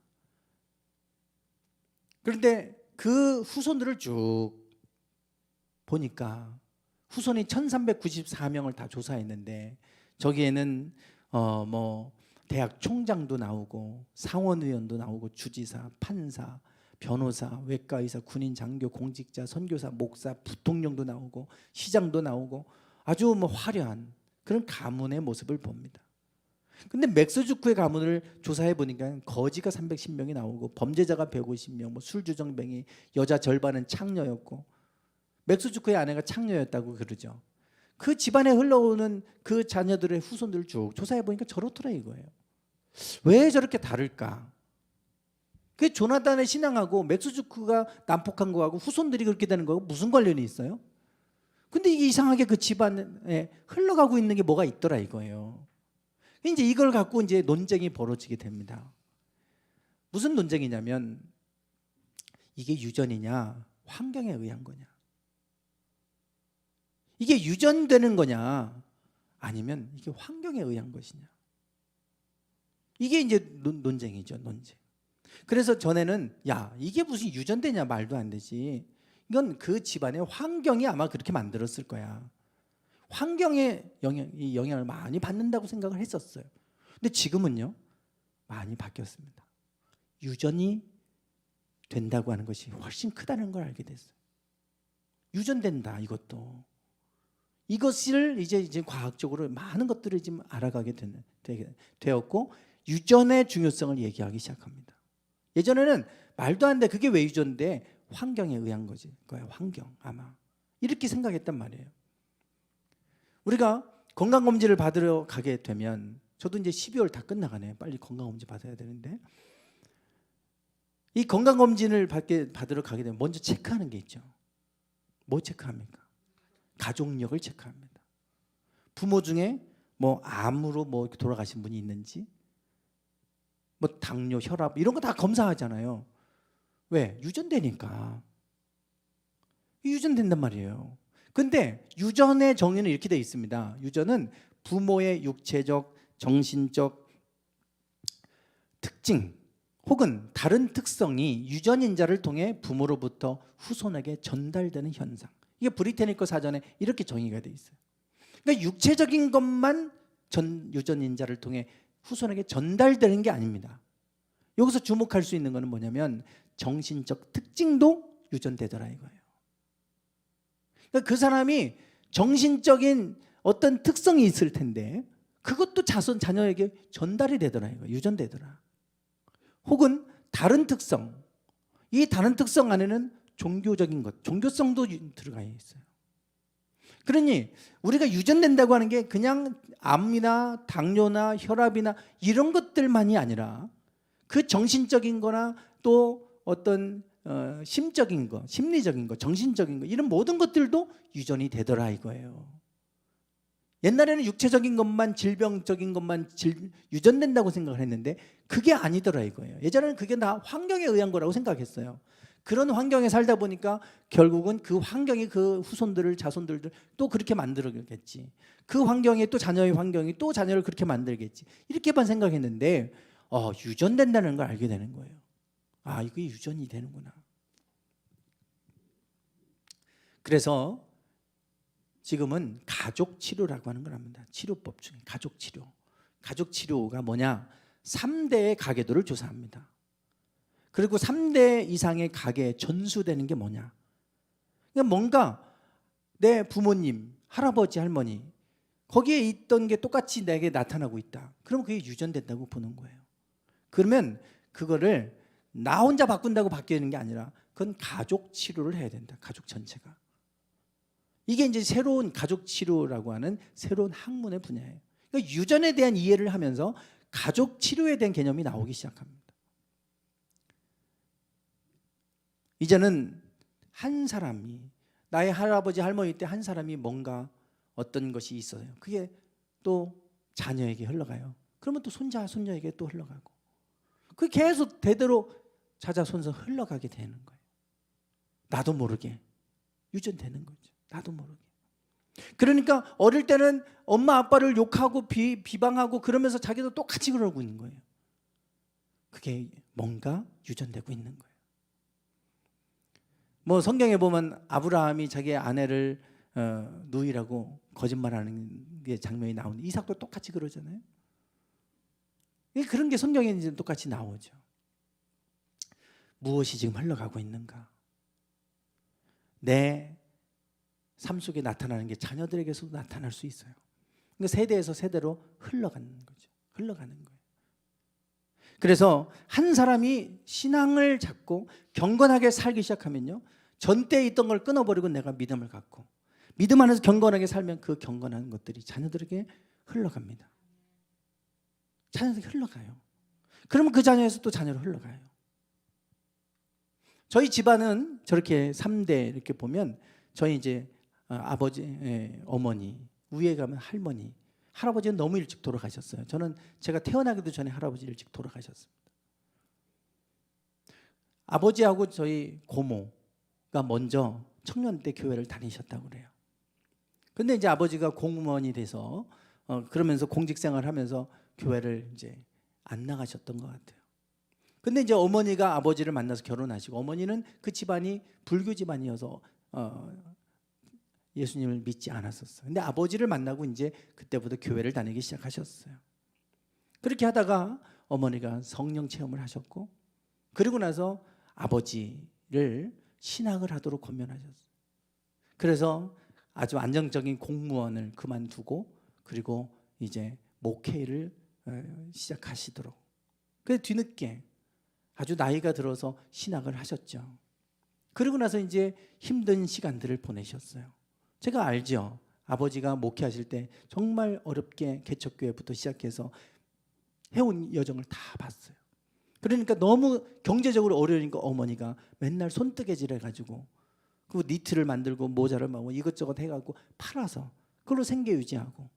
[SPEAKER 1] 그런데 그 후손들을 쭉 보니까 후손이 1394명을 다 조사했는데 저기에는 대학 총장도 나오고 상원의원도 나오고 주지사, 판사, 변호사, 외과의사, 군인, 장교, 공직자, 선교사, 목사, 부통령도 나오고 시장도 나오고 아주 화려한 그런 가문의 모습을 봅니다. 근데 맥스주크의 가문을 조사해 보니까 거지가 310명이 나오고 범죄자가 150명, 술주정뱅이, 여자 절반은 창녀였고 맥스주크의 아내가 창녀였다고 그러죠. 그 집안에 흘러오는 그 자녀들의 후손들을 쭉 조사해 보니까 저렇더라 이거예요. 왜 저렇게 다를까? 그 조나단의 신앙하고 맥스주크가 난폭한 거하고 후손들이 그렇게 되는 거하고 무슨 관련이 있어요? 근데 이게 이상하게 그 집안에 흘러가고 있는 게 뭐가 있더라 이거예요. 이제 이걸 갖고 이제 논쟁이 벌어지게 됩니다. 무슨 논쟁이냐면 이게 유전이냐 환경에 의한 거냐, 이게 유전되는 거냐 아니면 이게 환경에 의한 것이냐, 이게 이제 논쟁이죠. 논쟁. 그래서 전에는 야 이게 무슨 유전되냐, 말도 안 되지, 이건 그 집안의 환경이 아마 그렇게 만들었을 거야, 환경에 영향을 많이 받는다고 생각을 했었어요. 근데 지금은요 많이 바뀌었습니다. 유전이 된다고 하는 것이 훨씬 크다는 걸 알게 됐어요. 유전된다, 이것을 이제 과학적으로 많은 것들을 지금 알아가게 되었고, 유전의 중요성을 얘기하기 시작합니다. 예전에는 말도 안 돼, 그게 왜 유전돼, 환경에 의한 거야, 환경. 아마 이렇게 생각했단 말이에요. 우리가 건강검진을 받으러 가게 되면, 저도 이제 12월 다 끝나가네요. 빨리 건강검진 받아야 되는데, 이 건강검진을 받으러 가게 되면 먼저 체크하는 게 있죠. 뭐 체크합니까? 가족력을 체크합니다. 부모 중에 뭐 암으로 뭐 돌아가신 분이 있는지, 뭐 당뇨, 혈압 이런 거 다 검사하잖아요. 왜? 유전되니까. 유전된단 말이에요. 근데 유전의 정의는 이렇게 되어 있습니다. 유전은 부모의 육체적, 정신적 특징 혹은 다른 특성이 유전인자를 통해 부모로부터 후손에게 전달되는 현상. 이게 브리테니커 사전에 이렇게 정의가 되어 있어요. 그러니까 육체적인 것만 유전인자를 통해 후손에게 전달되는 게 아닙니다. 여기서 주목할 수 있는 것은 뭐냐면 정신적 특징도 유전되더라 이거예요. 그러니까 그 사람이 정신적인 어떤 특성이 있을 텐데 그것도 자녀에게 전달이 되더라 이거예요. 유전되더라. 혹은 다른 특성, 이 다른 특성 안에는 종교적인 것, 종교성도 들어가 있어요. 그러니 우리가 유전된다고 하는 게 그냥 암이나 당뇨나 혈압이나 이런 것들만이 아니라 그 정신적인 거나 또 어떤 심적인 거, 심리적인 거, 정신적인 거 이런 모든 것들도 유전이 되더라 이거예요. 옛날에는 육체적인 것만, 질병적인 것만 유전된다고 생각을 했는데 그게 아니더라 이거예요. 예전에는 그게 다 환경에 의한 거라고 생각했어요. 그런 환경에 살다 보니까 결국은 그 환경이 그 후손들을, 자손들을 또 그렇게 만들겠지. 그 환경에 또 자녀의 환경이 또 자녀를 그렇게 만들겠지. 이렇게만 생각했는데 유전된다는 걸 알게 되는 거예요. 아, 이게 유전이 되는구나. 그래서 지금은 가족 치료라고 하는 걸 합니다. 치료법 중에 가족 치료. 가족 치료가 뭐냐? 3대의 가계도를 조사합니다. 그리고 3대 이상의 가계에 전수되는 게 뭐냐? 그러니까 뭔가 내 부모님, 할아버지, 할머니 거기에 있던 게 똑같이 내게 나타나고 있다. 그러면 그게 유전된다고 보는 거예요. 그러면 그거를 나 혼자 바꾼다고 바뀌는 게 아니라 그건 가족 치료를 해야 된다. 가족 전체가. 이게 이제 새로운 가족 치료라고 하는 새로운 학문의 분야예요. 그러니까 유전에 대한 이해를 하면서 가족 치료에 대한 개념이 나오기 시작합니다. 이제는 한 사람이, 나의 할아버지 할머니 때 한 사람이 뭔가 어떤 것이 있어요. 그게 또 자녀에게 흘러가요. 그러면 또 손자 손녀에게 또 흘러가고, 그게 계속 대대로 자자손손 흘러가게 되는 거예요. 나도 모르게 유전되는 거죠. 나도 모르게. 그러니까 어릴 때는 엄마 아빠를 욕하고 비방하고 그러면서 자기도 똑같이 그러고 있는 거예요. 그게 뭔가 유전되고 있는 거예요. 뭐 성경에 보면 아브라함이 자기의 아내를 누이라고 거짓말하는 게 장면이 나오는데 이삭도 똑같이 그러잖아요. 그런 게 성경에 이제 똑같이 나오죠. 무엇이 지금 흘러가고 있는가? 내 삶 속에 나타나는 게 자녀들에게서도 나타날 수 있어요. 그러니까 세대에서 세대로 흘러가는 거죠. 흘러가는 거예요. 그래서 한 사람이 신앙을 잡고 경건하게 살기 시작하면요, 전때에 있던 걸 끊어버리고 내가 믿음을 갖고 믿음 안에서 경건하게 살면 그 경건한 것들이 자녀들에게 흘러갑니다. 자녀들에게 흘러가요. 그러면 그 자녀에서 또 자녀로 흘러가요. 저희 집안은 저렇게 3대 이렇게 보면 저희 이제 아버지, 어머니, 위에 가면 할머니, 할아버지는 너무 일찍 돌아가셨어요. 저는 제가 태어나기도 전에 할아버지 일찍 돌아가셨습니다. 아버지하고 저희 고모가 먼저 청년 때 교회를 다니셨다고 그래요. 근데 이제 아버지가 공무원이 돼서 그러면서 공직생활 하면서 교회를 이제 안 나가셨던 것 같아요. 근데 이제 어머니가 아버지를 만나서 결혼하시고, 어머니는 그 집안이 불교 집안이어서 예수님을 믿지 않았었어요. 근데 아버지를 만나고 이제 그때부터 교회를 다니기 시작하셨어요. 그렇게 하다가 어머니가 성령 체험을 하셨고, 그리고 나서 아버지를 신학을 하도록 권면하셨어요. 그래서 아주 안정적인 공무원을 그만두고, 그리고 이제 목회를 시작하시도록. 그래서 뒤늦게 아주 나이가 들어서 신학을 하셨죠. 그리고 나서 이제 힘든 시간들을 보내셨어요. 제가 알죠. 아버지가 목회하실 때 정말 어렵게 개척교회부터 시작해서 해온 여정을 다 봤어요. 그러니까 너무 경제적으로 어려우니까 어머니가 맨날 손뜨개질 해가지고 그 니트를 만들고 모자를 만들고 이것저것 해가지고 팔아서 그걸로 생계 유지하고,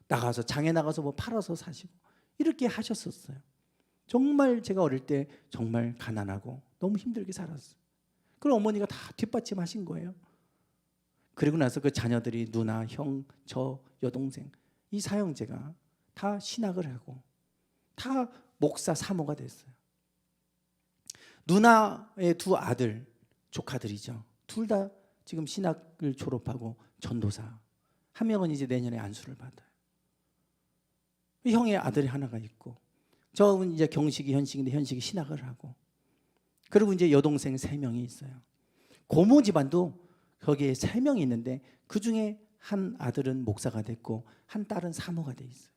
[SPEAKER 1] 나가서 장에 나가서 뭐 팔아서 사시고 이렇게 하셨었어요. 정말 제가 어릴 때 정말 가난하고 너무 힘들게 살았어요. 그럼 어머니가 다 뒷받침하신 거예요. 그리고 나서 그 자녀들이 누나, 형, 저, 여동생 이 사형제가 다 신학을 하고 다 목사, 사모가 됐어요. 누나의 두 아들, 조카들이죠. 둘 다 지금 신학을 졸업하고 전도사. 한 명은 이제 내년에 안수를 받아요. 형의 아들이 하나가 있고, 저는 이제 경식이, 현식인데 현식이 신학을 하고, 그리고 이제 여동생 3명이 있어요. 고모 집안도 거기에 3명이 있는데 그 중에 한 아들은 목사가 됐고 한 딸은 사모가 돼 있어요.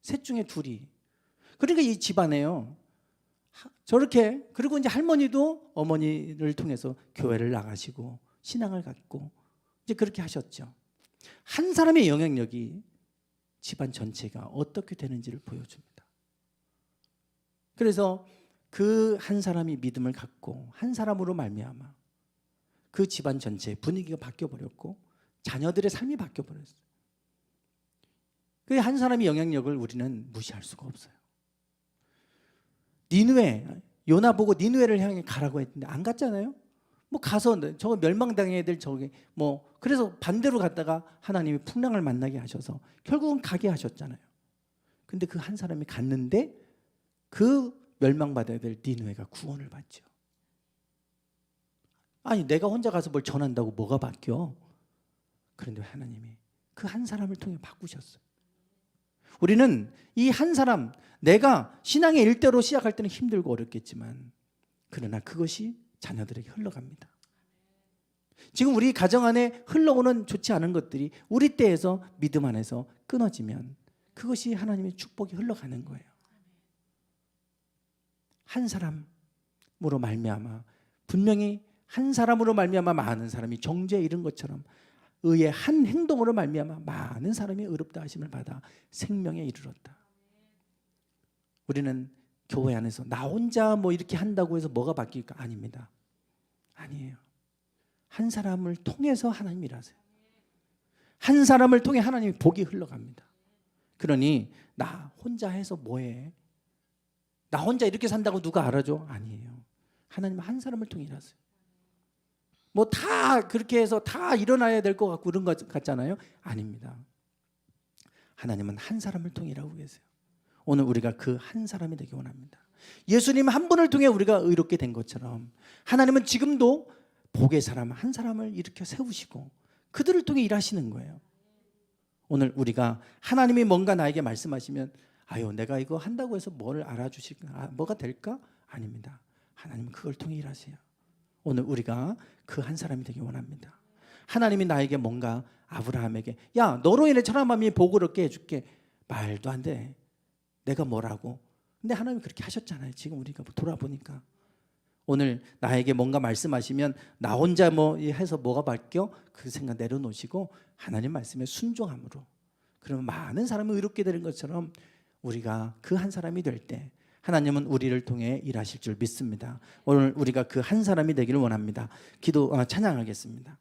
[SPEAKER 1] 셋 중에 둘이. 그러니까 이 집안에요. 저렇게, 그리고 이제 할머니도 어머니를 통해서 교회를 나가시고 신앙을 갖고 이제 그렇게 하셨죠. 한 사람의 영향력이 집안 전체가 어떻게 되는지를 보여줍니다. 그래서 그 한 사람이 믿음을 갖고 한 사람으로 말미암아 그 집안 전체의 분위기가 바뀌어버렸고 자녀들의 삶이 바뀌어버렸어요. 그 한 사람의 영향력을 우리는 무시할 수가 없어요. 니느웨, 요나 보고 니느웨를 향해 가라고 했는데 안 갔잖아요. 뭐 가서 저거 멸망당해야 될 저게 뭐, 그래서 반대로 갔다가 하나님이 풍랑을 만나게 하셔서 결국은 가게 하셨잖아요. 근데 그 한 사람이 갔는데 그 멸망받아야 될 니느웨가 구원을 받죠. 아니 내가 혼자 가서 뭘 전한다고 뭐가 바뀌어? 그런데 하나님이 그 한 사람을 통해 바꾸셨어요. 우리는 이 한 사람, 내가 신앙의 일대로 시작할 때는 힘들고 어렵겠지만 그러나 그것이 자녀들에게 흘러갑니다. 지금 우리 가정 안에 흘러오는 좋지 않은 것들이 우리 때에서 믿음 안에서 끊어지면 그것이 하나님의 축복이 흘러가는 거예요. 한 사람으로 말미암아, 분명히 한 사람으로 말미암아 많은 사람이 정죄에 이른 것처럼 의의 한 행동으로 말미암아 많은 사람이 의롭다 하심을 받아 생명에 이르렀다. 우리는 교회 안에서 나 혼자 뭐 이렇게 한다고 해서 뭐가 바뀔까? 아닙니다. 아니에요. 한 사람을 통해서 하나님이 일하세요. 한 사람을 통해 하나님이 복이 흘러갑니다. 그러니 나 혼자 해서 뭐해? 나 혼자 이렇게 산다고 누가 알아줘? 아니에요. 하나님은 한 사람을 통해 일하세요. 뭐 다 그렇게 해서 다 일어나야 될 것 같고 그런 것 같잖아요. 아닙니다. 하나님은 한 사람을 통해 일하고 계세요. 오늘 우리가 그 한 사람이 되기 원합니다. 예수님 한 분을 통해 우리가 의롭게 된 것처럼 하나님은 지금도 복의 사람 한 사람을 일으켜 세우시고 그들을 통해 일하시는 거예요. 오늘 우리가 하나님이 뭔가 나에게 말씀하시면 아유 내가 이거 한다고 해서 뭘 알아주실까? 뭐가 될까? 아닙니다. 하나님은 그걸 통해 일하세요. 오늘 우리가 그 한 사람이 되기 원합니다. 하나님이 나에게 뭔가 아브라함에게 야 너로 인해 천하만민이 복을 얻게 해줄게. 말도 안 돼. 내가 뭐라고. 근데 하나님이 그렇게 하셨잖아요. 지금 우리가 돌아보니까. 오늘 나에게 뭔가 말씀하시면 나 혼자 뭐 해서 뭐가 바뀌어? 그 생각 내려놓으시고 하나님 말씀에 순종함으로 그러면 많은 사람이 의롭게 되는 것처럼 우리가 그 한 사람이 될 때 하나님은 우리를 통해 일하실 줄 믿습니다. 오늘 우리가 그 한 사람이 되기를 원합니다. 찬양하겠습니다.